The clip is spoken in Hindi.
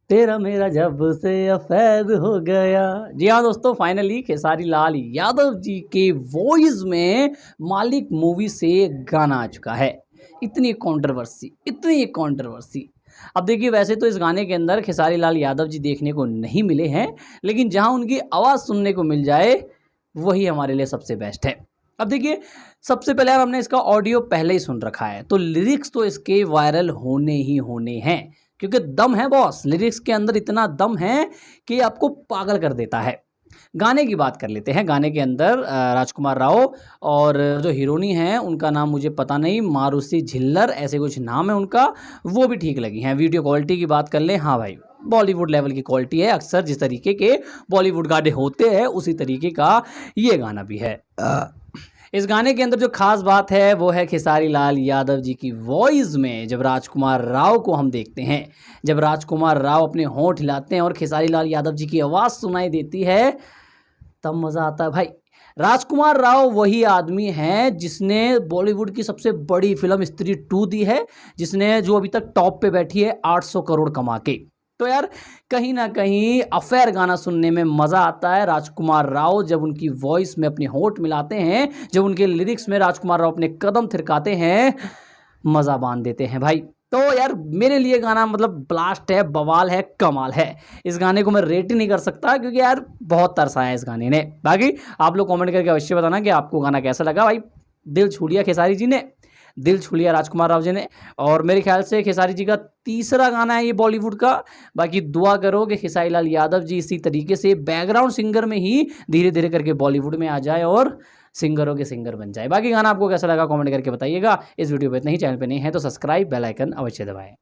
तेरा मेरा जब से अफेयर हो गया। जी हाँ दोस्तों, फाइनली खेसारी लाल यादव जी के वॉइस में मालिक मूवी से गाना आ चुका है। इतनी कंट्रोवर्सी। अब देखिए, वैसे तो इस गाने के अंदर खेसारी लाल यादव जी देखने को नहीं मिले हैं, लेकिन जहां उनकी आवाज़ सुनने को मिल जाए वही हमारे लिए सबसे बेस्ट है। अब देखिए, सबसे पहले यार हमने इसका ऑडियो पहले ही सुन रखा है, तो लिरिक्स तो इसके वायरल होने ही होने हैं, क्योंकि दम है बॉस, लिरिक्स के अंदर इतना दम है कि आपको पागल कर देता है। गाने की बात कर लेते हैं। गाने के अंदर राजकुमार राव और जो हीरोनी हैं उनका नाम मुझे पता नहीं, मारुति झिल्लर ऐसे कुछ नाम है उनका, वो भी ठीक लगी हैं। वीडियो क्वालिटी की बात कर लें, हाँ भाई बॉलीवुड लेवल की क्वालिटी है। अक्सर जिस तरीके के बॉलीवुड गाने होते हैं उसी तरीके का ये गाना भी है। इस गाने के अंदर जो खास बात है वो है खेसारी लाल यादव जी की वॉइस में। जब राजकुमार राव को हम देखते हैं, जब राजकुमार राव अपने होंठ हिलाते हैं और खेसारी लाल यादव जी की आवाज़ सुनाई देती है, तब मज़ा आता है भाई। राजकुमार राव वही आदमी हैं जिसने बॉलीवुड की सबसे बड़ी फिल्म स्त्री 2 दी है, जिसने जो अभी तक टॉप पे बैठी है 800 करोड़ कमा के। तो यार कहीं ना कहीं अफेयर गाना सुनने में मज़ा आता है। राजकुमार राव जब उनकी वॉइस में अपने होंठ मिलाते हैं, जब उनके लिरिक्स में राजकुमार राव अपने कदम थिरकाते हैं, मज़ा बांध देते हैं भाई। तो यार मेरे लिए गाना मतलब ब्लास्ट है, बवाल है, कमाल है। इस गाने को मैं रेट ही नहीं कर सकता, क्योंकि यार बहुत तरसाया है इस गाने ने। बाकी आप लोग कमेंट करके अवश्य बताना कि आपको गाना कैसा लगा। भाई दिल छू लिया खेसारी जी ने, दिल छू लिया राजकुमार राव जी ने, और मेरे ख्याल से खेसारी जी का तीसरा गाना है ये बॉलीवुड का। बाकी दुआ करो कि खेसारी लाल यादव जी इसी तरीके से बैकग्राउंड सिंगर में ही धीरे धीरे करके बॉलीवुड में आ जाए और सिंगरों के सिंगर बन जाए। बाकी गाना आपको कैसा लगा कमेंट करके बताइएगा। इस वीडियो पे इतना ही। चैनल पे नहीं है तो सब्सक्राइब, बेल आइकन अवश्य दबाएं।